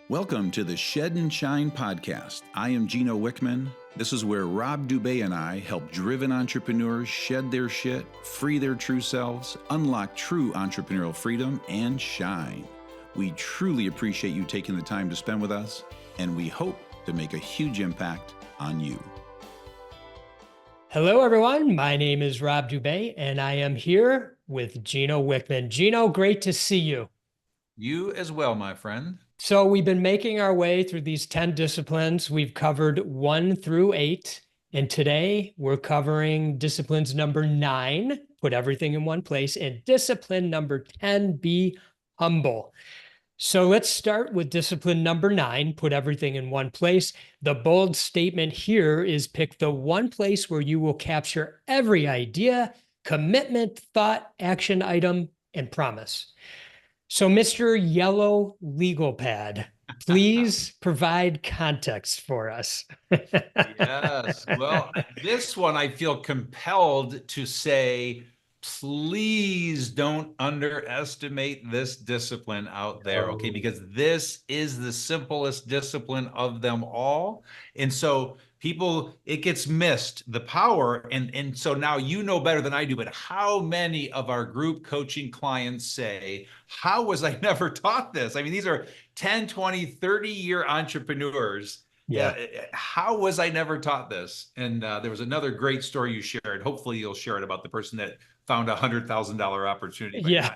Welcome to the Shed and Shine podcast. I am Gino Wickman. This is where Rob Dube and I help driven entrepreneurs shed their shit, free their true selves, unlock true entrepreneurial freedom, and shine. We truly appreciate you taking the time to spend with us, and we hope to make a huge impact on you. Hello, everyone. My name is Rob Dube, and I am here with Gino Wickman. Gino, great to see you. You as well, my friend. So we've been making our way through these 10 disciplines. We've covered 1 through 8, and today we're covering disciplines number 9, put everything in one place, and discipline number 10, be humble. So let's start with discipline number 9, put everything in one place. The bold statement here is pick the one place where you will capture every idea, commitment, thought, action item, and promise. So Mr. Yellow Legal Pad, please provide context for us. Yes. Well, this one I feel compelled to say, please don't underestimate this discipline out there, okay? Because this is the simplest discipline of them all. And so people, it gets missed, the power. And so now you know better than I do, but how many of our group coaching clients say, how was I never taught this? I mean, these are 10, 20, 30-year entrepreneurs. Yeah. How was I never taught this? And there was another great story you shared. Hopefully you'll share it about the person that found $100,000 opportunity. Yeah.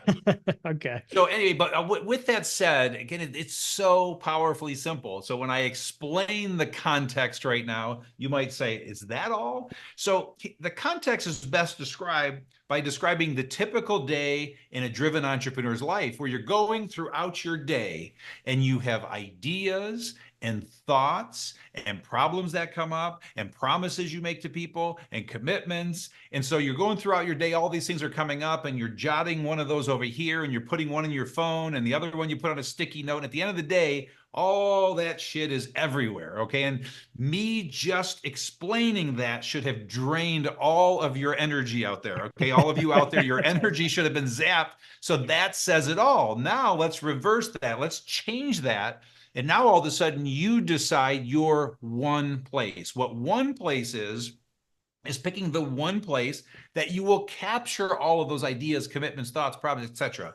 Okay. So anyway, but with that said, again, it's so powerfully simple. So when I explain the context right now, you might say, is that all? So the context is best described by describing the typical day in a driven entrepreneur's life, where you're going throughout your day and you have ideas and thoughts and problems that come up and promises you make to people and commitments. And so you're going throughout your day, all these things are coming up, and you're jotting one of those over here, and you're putting one in your phone, and the other one you put on a sticky note. And at the end of the day, all that shit is everywhere, okay? And me just explaining that should have drained all of your energy out there, okay? All of you out there, your energy should have been zapped. So that says it all. Now let's reverse that. Let's change that. And now all of a sudden you decide your one place. What one place is picking the one place that you will capture all of those ideas, commitments, thoughts, problems, etc.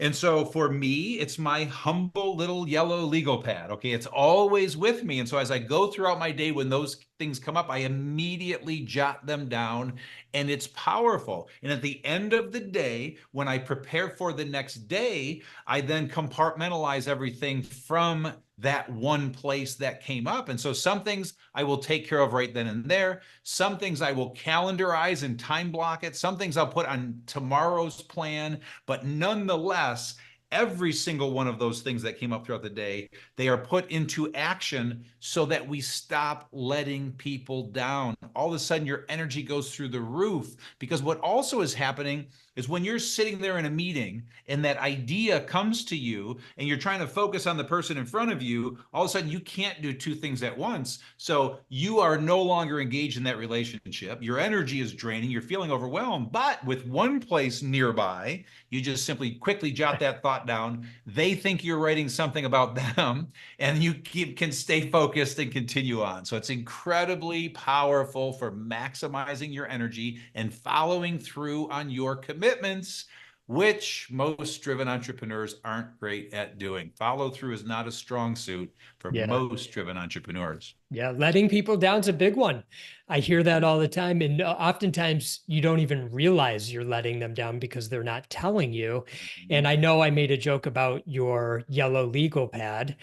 And so for me, it's my humble little yellow legal pad. Okay, it's always with me. And so as I go throughout my day, when those things come up, I immediately jot them down, and it's powerful. And at the end of the day, when I prepare for the next day, I then compartmentalize everything from that one place that came up. And so some things I will take care of right then and there. Some things I will calendarize and time block it. Some things I'll put on tomorrow's plan. But nonetheless, every single one of those things that came up throughout the day, they are put into action so that we stop letting people down. All of a sudden, your energy goes through the roof, because what also is happening is when you're sitting there in a meeting and that idea comes to you and you're trying to focus on the person in front of you, all of a sudden you can't do two things at once. So you are no longer engaged in that relationship. Your energy is draining. You're feeling overwhelmed. But with one place nearby, you just simply quickly jot that thought down. They think you're writing something about them, and you can stay focused and continue on. So it's incredibly powerful for maximizing your energy and following through on your commitments, which most driven entrepreneurs aren't great at doing. Follow through is not a strong suit for most driven entrepreneurs. Yeah, letting people down is a big one. I hear that all the time. And oftentimes you don't even realize you're letting them down because they're not telling you. And I know I made a joke about your yellow legal pad,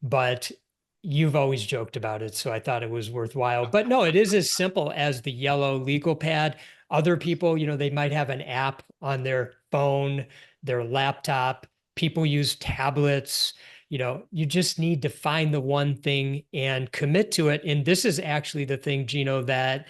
but you've always joked about it, so I thought it was worthwhile. But no, it is as simple as the yellow legal pad. Other people, they might have an app on their phone, their laptop. People use tablets. You just need to find the one thing and commit to it. And this is actually the thing, Gino, that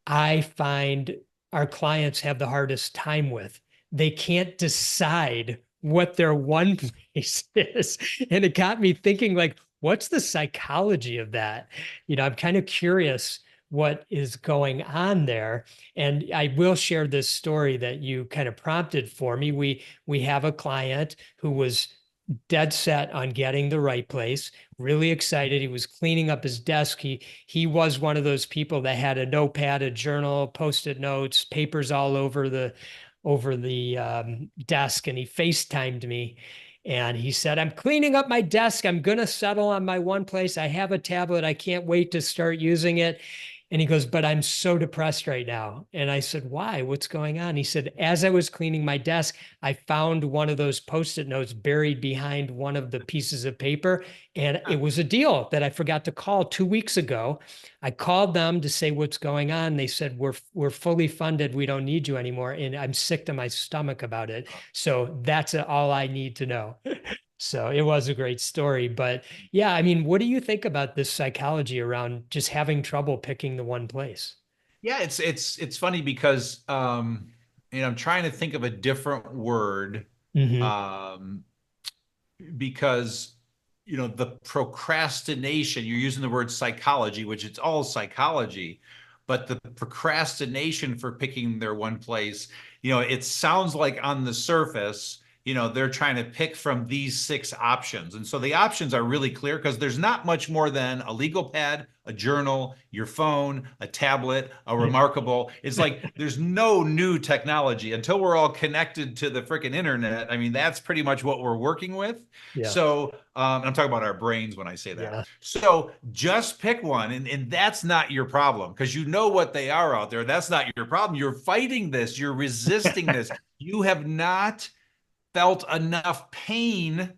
I find our clients have the hardest time with. They can't decide what their one place is. And it got me thinking, like, what's the psychology of that? I'm kind of curious what is going on there. And I will share this story that you kind of prompted for me. We have a client who was dead set on getting the right place, really excited. He was cleaning up his desk. He was one of those people that had a notepad, a journal, post-it notes, papers all over the desk, and he FaceTimed me. And he said, I'm cleaning up my desk. I'm going to settle on my one place. I have a tablet. I can't wait to start using it. And he goes, but I'm so depressed right now. And I said, why? What's going on? He said, as I was cleaning my desk, I found one of those Post-it notes buried behind one of the pieces of paper. And it was a deal that I forgot to call 2 weeks ago. I called them to say what's going on. They said, we're fully funded. We don't need you anymore. And I'm sick to my stomach about it. So that's all I need to know. So it was a great story. But yeah, I mean, what do you think about this psychology around just having trouble picking the one place? Yeah, it's funny because I'm trying to think of a different word. Hmm. Um, because the procrastination, you're using the word psychology, which it's all psychology, but the procrastination for picking their one place, it sounds like on the surface, they're trying to pick from these 6 options. And so the options are really clear because there's not much more than a legal pad, a journal, your phone, a tablet, a remarkable. It's like there's no new technology until we're all connected to the freaking internet. I mean, that's pretty much what we're working with. Yeah. So I'm talking about our brains when I say that. Yeah. So just pick one, and that's not your problem because you know what they are out there. That's not your problem. You're fighting this. You're resisting this. You have not felt enough pain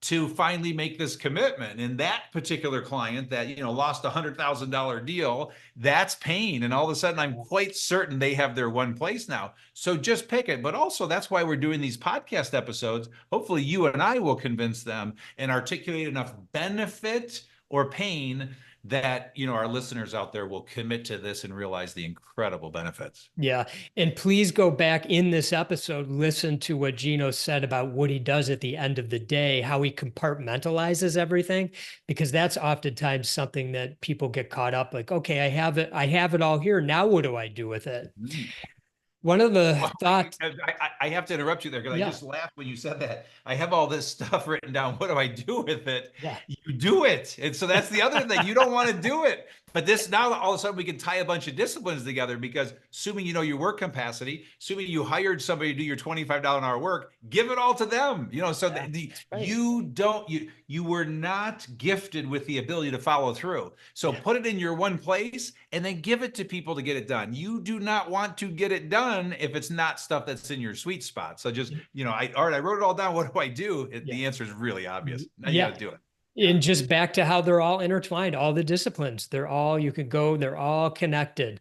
to finally make this commitment. And that particular client that, lost $100,000 deal, that's pain. And all of a sudden, I'm quite certain they have their one place now. So just pick it. But also, that's why we're doing these podcast episodes. Hopefully, you and I will convince them and articulate enough benefit or pain that, our listeners out there will commit to this and realize the incredible benefits. Yeah. And please go back in this episode, listen to what Gino said about what he does at the end of the day, how he compartmentalizes everything, because that's oftentimes something that people get caught up like, okay, I have it all here. Now what do I do with it? Mm. One of the Well, thoughts. I have to interrupt you there because I Yeah. just laughed when you said that. I have all this stuff written down. What do I do with it? Yeah. You do it. And so that's the other thing. You don't want to do it. But this now all of a sudden we can tie a bunch of disciplines together because assuming you know your work capacity, assuming you hired somebody to do your $25 an hour work, give it all to them. So Yeah, right. you were not gifted with the ability to follow through. So put it in your one place and then give it to people to get it done. You do not want to get it done if it's not stuff that's in your sweet spot. So just, all right, I wrote it all down. What do I do? The answer is really obvious. Now you got to do it. And just back to how they're all intertwined, all the disciplines, they're all connected.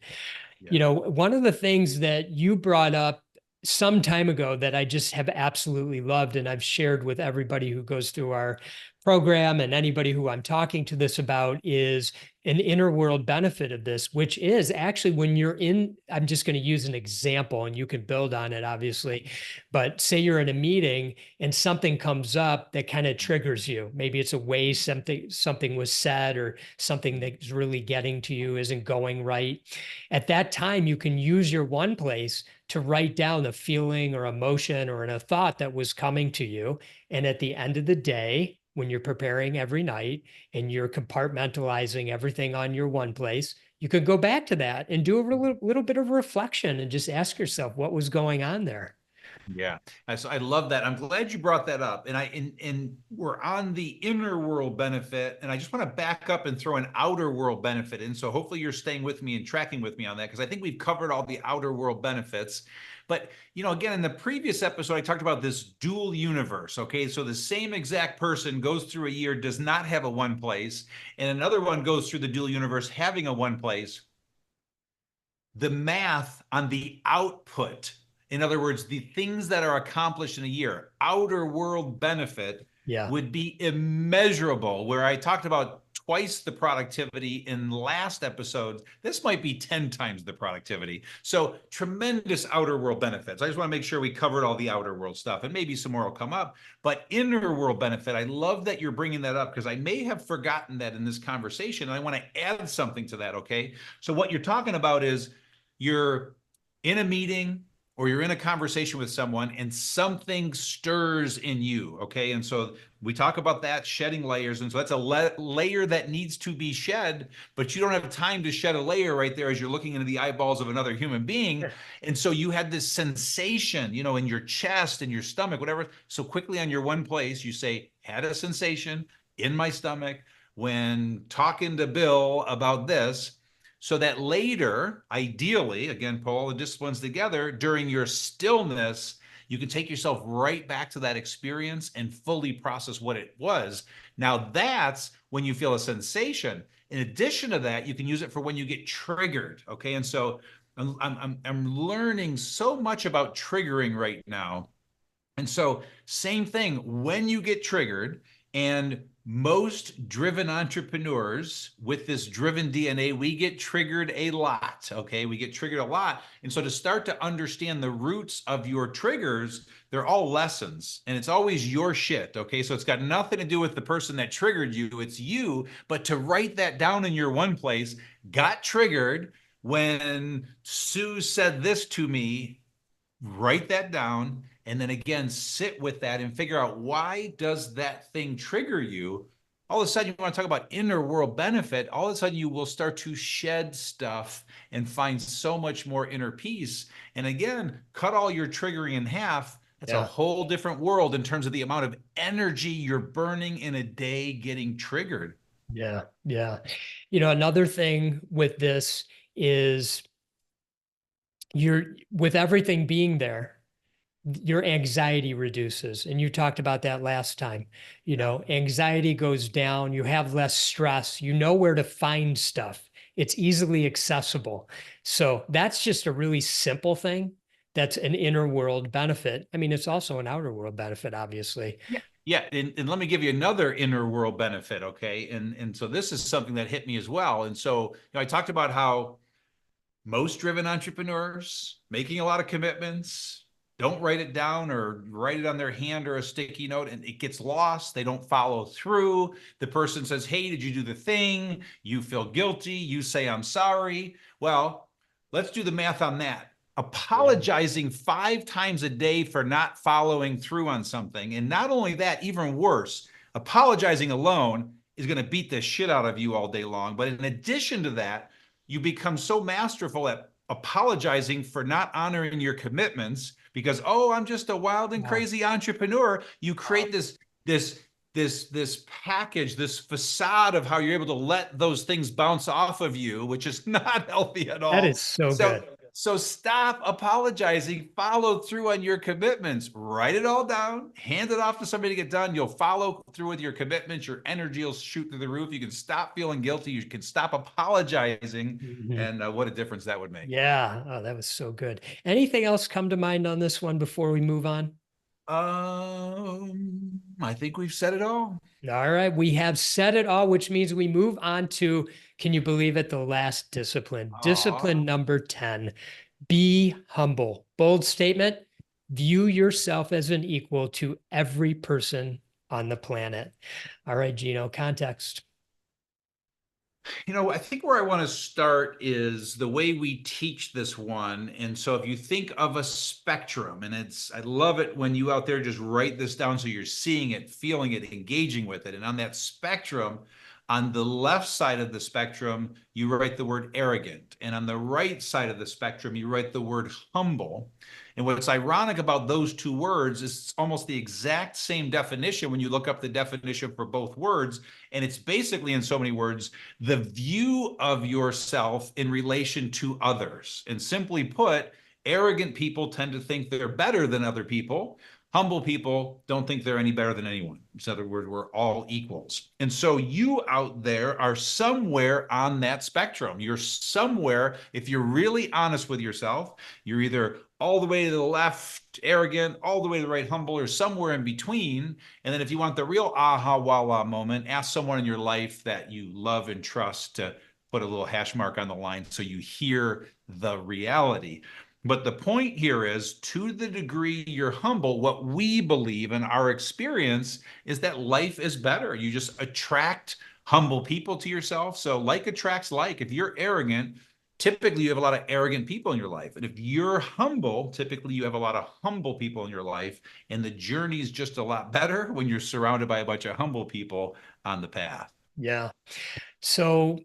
Yeah. One of the things that you brought up some time ago that I just have absolutely loved, and I've shared with everybody who goes through our program and anybody who I'm talking to this about, is an inner world benefit of this, which is actually when you're in, I'm just going to use an example and you can build on it, obviously, but say you're in a meeting and something comes up that kind of triggers you. Maybe it's a way something was said or something that's really getting to you isn't going right. At that time, you can use your one place to write down a feeling or emotion or a thought that was coming to you. And at the end of the day, when you're preparing every night and you're compartmentalizing everything on your one place, you could go back to that and do a little bit of reflection and just ask yourself what was going on there. Yeah. So I love that. I'm glad you brought that up. And we're on the inner world benefit. And I just want to back up and throw an outer world benefit in. So hopefully you're staying with me and tracking with me on that, because I think we've covered all the outer world benefits. But, again, in the previous episode, I talked about this dual universe. Okay. So the same exact person goes through a year, does not have a one place, and another one goes through the dual universe having a one place. The math on the output, in other words, the things that are accomplished in a year, outer world benefit, would be immeasurable. Where I talked about twice the productivity in last episode, this might be 10 times the productivity. So tremendous outer world benefits. I just want to make sure we covered all the outer world stuff, and maybe some more will come up. But inner world benefit, I love that you're bringing that up because I may have forgotten that in this conversation, and I want to add something to that. Okay. So what you're talking about is you're in a meeting or you're in a conversation with someone and something stirs in you, okay? And so we talk about that, shedding layers. And so that's a layer that needs to be shed, but you don't have time to shed a layer right there as you're looking into the eyeballs of another human being. And so you had this sensation, you know, in your chest and your stomach, whatever. So quickly on your one place, you say, had a sensation in my stomach when talking to Bill about this. So that later, ideally, again, pull all the disciplines together, during your stillness, you can take yourself right back to that experience and fully process what it was. Now that's when you feel a sensation. In addition to that, you can use it for when you get triggered, okay? And so I'm learning so much about triggering right now. And so same thing, when you get triggered, and most driven entrepreneurs with this driven DNA, we get triggered a lot, okay? We get triggered a lot. And so to start to understand the roots of your triggers, they're all lessons, and it's always your shit, okay? So it's got nothing to do with the person that triggered you, it's you. But to write that down in your one place, got triggered when Sue said this to me, write that down, and then again sit with that and figure out, why does that thing trigger you? All of a sudden you want to talk about inner world benefit, all of a sudden you will start to shed stuff and find so much more inner peace. And again, cut all your triggering in half. That's a whole different world in terms of the amount of energy you're burning in a day getting triggered. Yeah. You know, another thing with this is with everything being there, your anxiety reduces. And you talked about that last time. You know, anxiety goes down, you have less stress, you know where to find stuff. It's easily accessible. So that's just a really simple thing. That's an inner world benefit. I mean, it's also an outer world benefit, obviously. Yeah. And let me give you another inner world benefit, okay? And so this is something that hit me as well. And so, you know, I talked about how most driven entrepreneurs making a lot of commitments don't write it down or write it on their hand or a sticky note, and it gets lost. They don't follow through. The person says, hey, did you do the thing? You feel guilty. You say, I'm sorry. Well, let's do the math on that. Apologizing 5 times a day for not following through on something. And not only that, even worse, apologizing alone is going to beat the shit out of you all day long. But in addition to that, you become so masterful at apologizing for not honoring your commitments because, oh, I'm just a wild and crazy entrepreneur. You create this package, this facade of how you're able to let those things bounce off of you, which is not healthy at all. That is so good. So stop apologizing, follow through on your commitments, write it all down, hand it off to somebody to get done. You'll follow through with your commitments. Your energy will shoot through the roof. You can stop feeling guilty. You can stop apologizing. And what a difference that would make. Yeah. Oh, that was so good. Anything else come to mind on this one before we move on? I think we've said it all. All right. We have said it all, which means we move on to, can you believe it, the last discipline. Discipline number 10, be humble. Bold statement, view yourself as an equal to every person on the planet. All right, Gino, context. You know, I think where I want to start is the way we teach this one. And so if you think of a spectrum, and I love it when you out there just write this down so you're seeing it, feeling it, engaging with it. And on that spectrum, on the left side of the spectrum, you write the word arrogant. And on the right side of the spectrum, you write the word humble. And what's ironic about those two words is it's almost the exact same definition when you look up the definition for both words. And it's basically, in so many words, the view of yourself in relation to others. And simply put, arrogant people tend to think they're better than other people. Humble people don't think they're any better than anyone. In other words, we're all equals. And so you out there are somewhere on that spectrum. You're somewhere, if you're really honest with yourself, you're either all the way to the left, arrogant, all the way to the right, humble, or somewhere in between. And then if you want the real aha, wah moment, ask someone in your life that you love and trust to put a little hash mark on the line so you hear the reality. But the point here is, to the degree you're humble, what we believe in our experience is that life is better. You just attract humble people to yourself. So like attracts like. If you're arrogant, typically you have a lot of arrogant people in your life. And if you're humble, typically you have a lot of humble people in your life. And the journey is just a lot better when you're surrounded by a bunch of humble people on the path. Yeah. So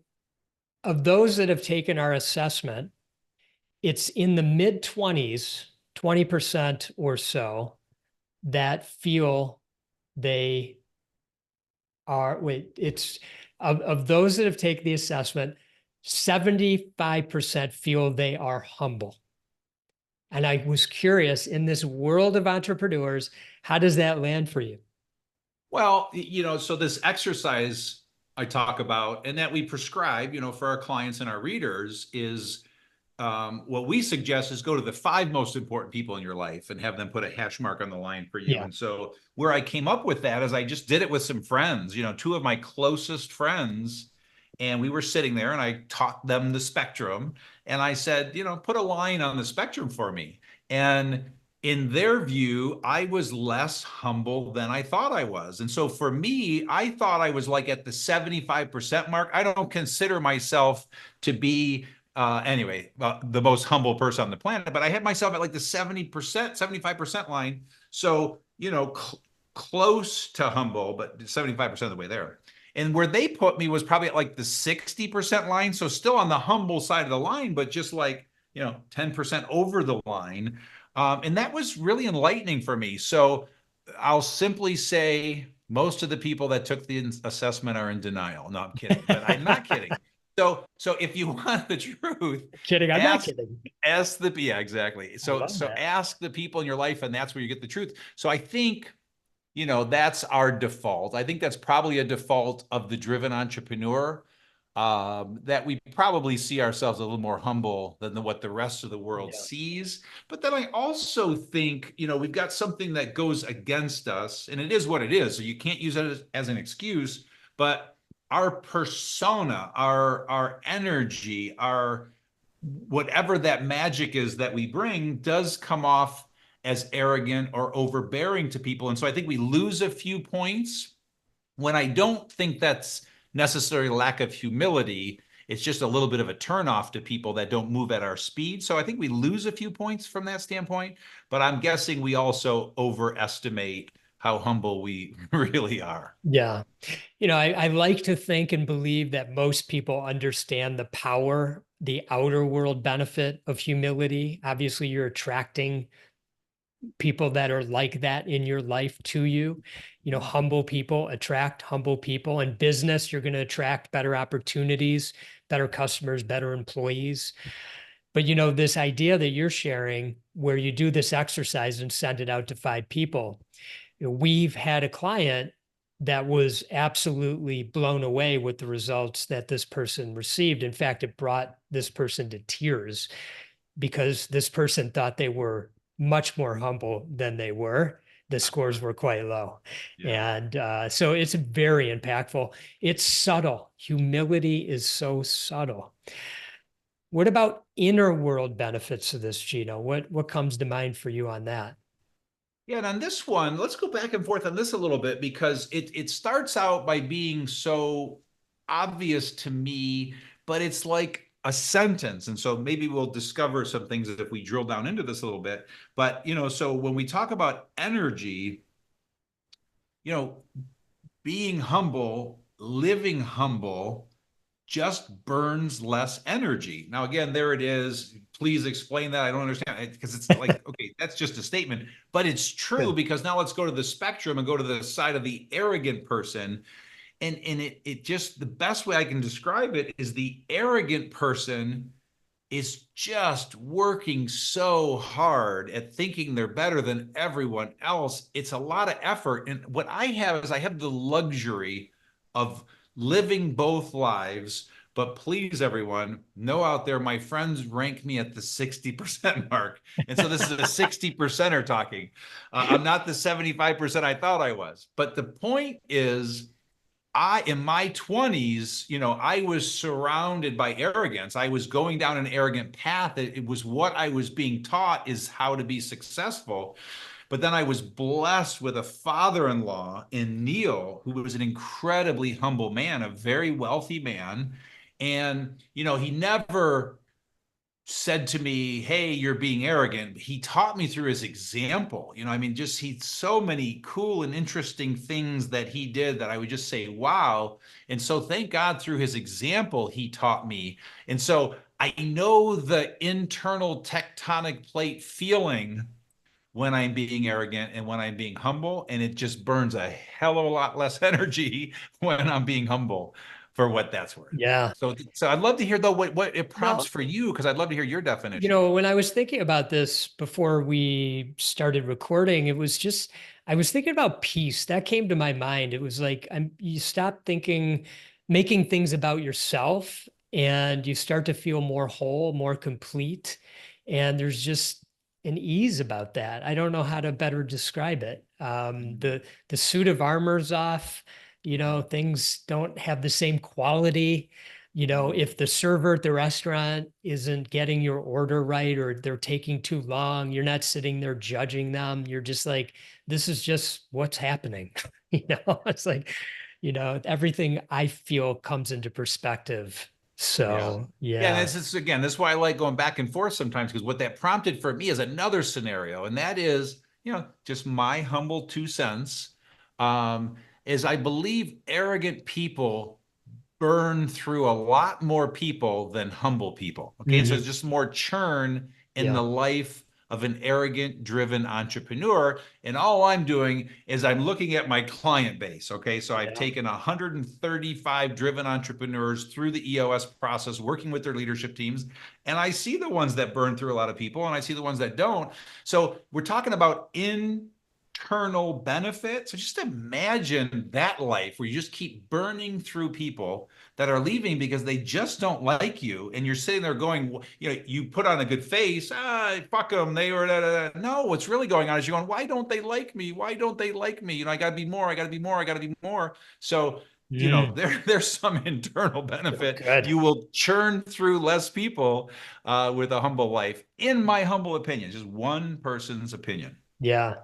of those that have taken our assessment, it's in the mid 20s, 20% or so that feel they are, it's of those that have taken the assessment, 75% feel they are humble. And I was curious, in this world of entrepreneurs, how does that land for you? Well, so this exercise I talk about and that we prescribe, for our clients and our readers is what we suggest is go to the 5 most important people in your life and have them put a hash mark on the line for you. Yeah. And so where I came up with that is I just did it with some friends, 2 of my closest friends. And we were sitting there and I taught them the spectrum. And I said, put a line on the spectrum for me. And in their view, I was less humble than I thought I was. And so for me, I thought I was like at the 75% mark. I don't consider myself to be the most humble person on the planet, but I had myself at like the 70%, 75% line. So, close to humble, but 75% of the way there. And where they put me was probably at like the 60% line. So still on the humble side of the line, but just like, 10% over the line. And that was really enlightening for me. So I'll simply say most of the people that took the assessment are in denial. No, I'm kidding, but I'm not kidding. So if you want the truth, Kidding, I'm not kidding. yeah, exactly. So that. ask the people in your life, and that's where you get the truth. So I think, that's our default. I think that's probably a default of the driven entrepreneur, that we probably see ourselves a little more humble than what the rest of the world sees. But then I also think, we've got something that goes against us, and it is what it is. So you can't use it as an excuse, but our persona, our energy, our whatever that magic is that we bring does come off as arrogant or overbearing to people. And so I think we lose a few points when I don't think that's necessarily lack of humility. It's just a little bit of a turnoff to people that don't move at our speed. So I think we lose a few points from that standpoint, but I'm guessing we also overestimate how humble we really are. Yeah. I like to think and believe that most people understand the power, the outer world benefit of humility. Obviously, you're attracting people that are like that in your life to you. Humble people attract humble people. In business, you're going to attract better opportunities, better customers, better employees. But this idea that you're sharing, where you do this exercise and send it out to 5 people, we've had a client that was absolutely blown away with the results that this person received. In fact, it brought this person to tears because this person thought they were much more humble than they were. The scores were quite low. Yeah. And so it's very impactful. It's subtle. Humility is so subtle. What about inner world benefits of this, Gino? What comes to mind for you on that? Yeah, and on this one, let's go back and forth on this a little bit because it starts out by being so obvious to me, but it's like a sentence. And so maybe we'll discover some things if we drill down into this a little bit. But, so when we talk about energy, being humble, living humble, just burns less energy. Now, again, there it is. Please explain that. I don't understand because it's like, okay, that's just a statement, but it's true because now let's go to the spectrum and go to the side of the arrogant person. And it just, the best way I can describe it is the arrogant person is just working so hard at thinking they're better than everyone else. It's a lot of effort. And what I have is I have the luxury of living both lives. But please, everyone, know out there, my friends rank me at the 60% mark. And so this is a 60%er talking. I'm not the 75% I thought I was. But the point is, in my 20s, I was surrounded by arrogance. I was going down an arrogant path. It was what I was being taught is how to be successful. But then I was blessed with a father-in-law in Neil, who was an incredibly humble man, a very wealthy man. And, he never said to me, "Hey, you're being arrogant." He taught me through his example. I mean, just he's so many cool and interesting things that he did that I would just say, wow. And so thank God through his example, he taught me. And so I know the internal tectonic plate feeling when I'm being arrogant and when I'm being humble, and it just burns a hell of a lot less energy when I'm being humble, for what that's worth. Yeah. So I'd love to hear though what it prompts No, for you, because I'd love to hear your definition. when I was thinking about this before we started recording, I was thinking about peace. That came to my mind. It was like you stop thinking, making things about yourself, and you start to feel more whole, more complete. And there's just an ease about that. I don't know how to better describe it. The suit of armor's off, things don't have the same quality. If the server at the restaurant isn't getting your order right, or they're taking too long, you're not sitting there judging them. You're just like, this is just what's happening. It's like, everything I feel comes into perspective. Yeah. So, Yeah, and yeah. this is why I like going back and forth sometimes, because what that prompted for me is another scenario, and that is, just my humble 2 cents, um, is I believe arrogant people burn through a lot more people than humble people. Okay. And so it's Mhm. just more churn in Yeah. the life of an arrogant, driven entrepreneur. And all I'm doing is I'm looking at my client base. Okay. So I've Yeah. taken 135 driven entrepreneurs through the EOS process, working with their leadership teams. And I see the ones that burn through a lot of people, and I see the ones that don't. So we're talking about internal benefit. So just imagine that life where you just keep burning through people that are leaving because they just don't like you, and you're sitting there going, you put on a good face, fuck them, they were da, da, da. No, what's really going on is you're going, why don't they like me? Why don't they like me? I got to be more, I got to be more, I got to be more. So Mm. there's some internal Oh, benefit. good. You will churn through less people with a humble life, in my humble opinion, just one person's opinion. Yeah.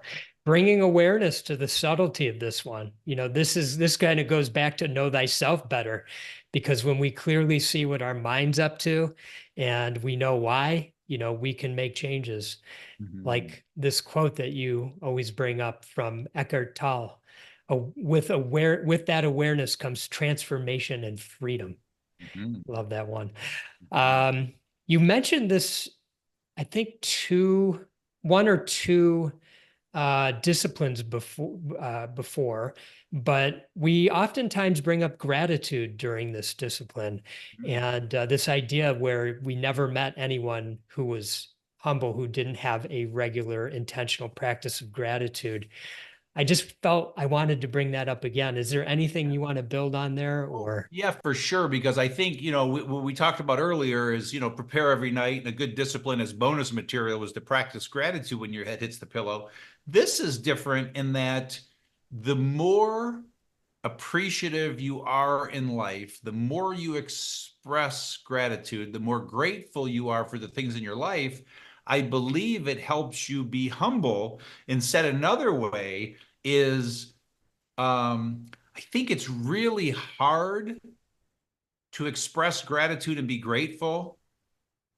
Bringing awareness to the subtlety of this one. This kind of goes back to know thyself better, because when we clearly see what our mind's up to and we know why, we can make changes. Mhm. Like this quote that you always bring up from Eckhart Tolle, with that awareness comes transformation and freedom. Mhm. Love that one. Mhm. Um, you mentioned this, I think one or two disciplines before, but we oftentimes bring up gratitude during this discipline, and this idea where we never met anyone who was humble, who didn't have a regular intentional practice of gratitude. I just felt I wanted to bring that up again. Is there anything you want to build on there, Oh, or? yeah, for sure. Because I think, what we talked about earlier is, prepare every night, and a good discipline as bonus material was to practice gratitude when your head hits the pillow. This is different in that the more appreciative you are in life, the more you express gratitude, the more grateful you are for the things in your life. I believe it helps you be humble. And said another way is, I think it's really hard to express gratitude and be grateful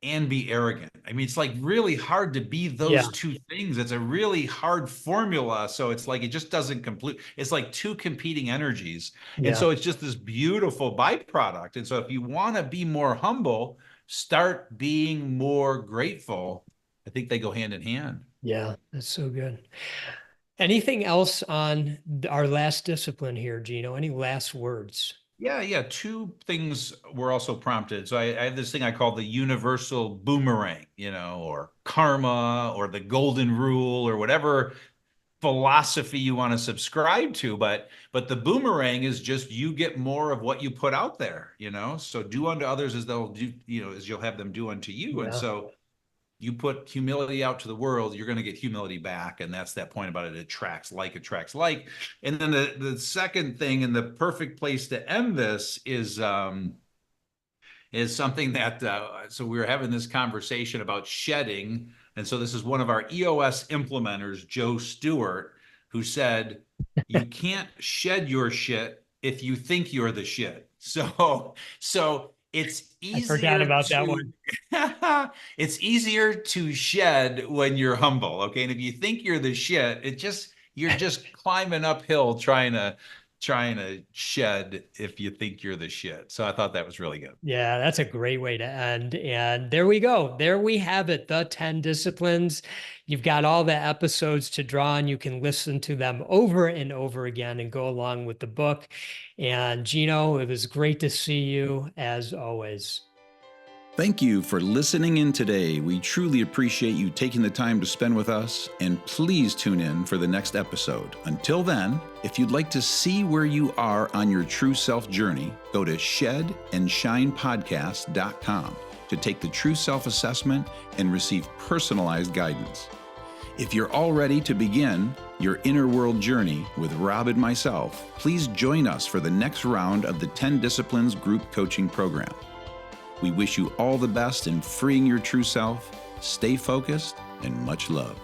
and be arrogant. I mean, it's like really hard to be Yeah, those two things. It's a really hard formula. So it's like it just doesn't complete. It's like two competing energies. And yeah, so it's just this beautiful byproduct. And so if you want to be more humble, start being more grateful. I think they go hand in hand. yeah. That's so good. Anything else on our last discipline here, Gino? Any last words? Yeah, yeah. Two things were also prompted. So I have this thing I call the universal boomerang, or karma, or the golden rule, or whatever philosophy you want to subscribe to. But the boomerang is just you get more of what you put out there. So do unto others as they'll do, as you'll have them do unto you. And Yeah, so you put humility out to the world, you're going to get humility back. And that's that point about it. It attracts like. And then the second thing, and the perfect place to end this is something that, so we were having this conversation about shedding. And so this is one of our EOS implementers, Joe Stewart, who said, you can't shed your shit if you think you're the shit. So It's I forgot easier about that to one. it's easier to shed when you're humble. Okay. And if you think you're the shit, you're just climbing uphill trying to shed if you think you're the shit. So I thought that was really good. Yeah, that's a great way to end. And there we go. There we have it, the 10 disciplines. You've got all the episodes to draw on. You can listen to them over and over again and go along with the book. And Gino, it was great to see you as always. Thank you for listening in today. We truly appreciate you taking the time to spend with us, and please tune in for the next episode. Until then, if you'd like to see where you are on your true self journey, go to shedandshinepodcast.com to take the true self assessment and receive personalized guidance. If you're all ready to begin your inner world journey with Rob and myself, please join us for the next round of the 10 Disciplines Group Coaching Program. We wish you all the best in freeing your true self. Stay focused and much love.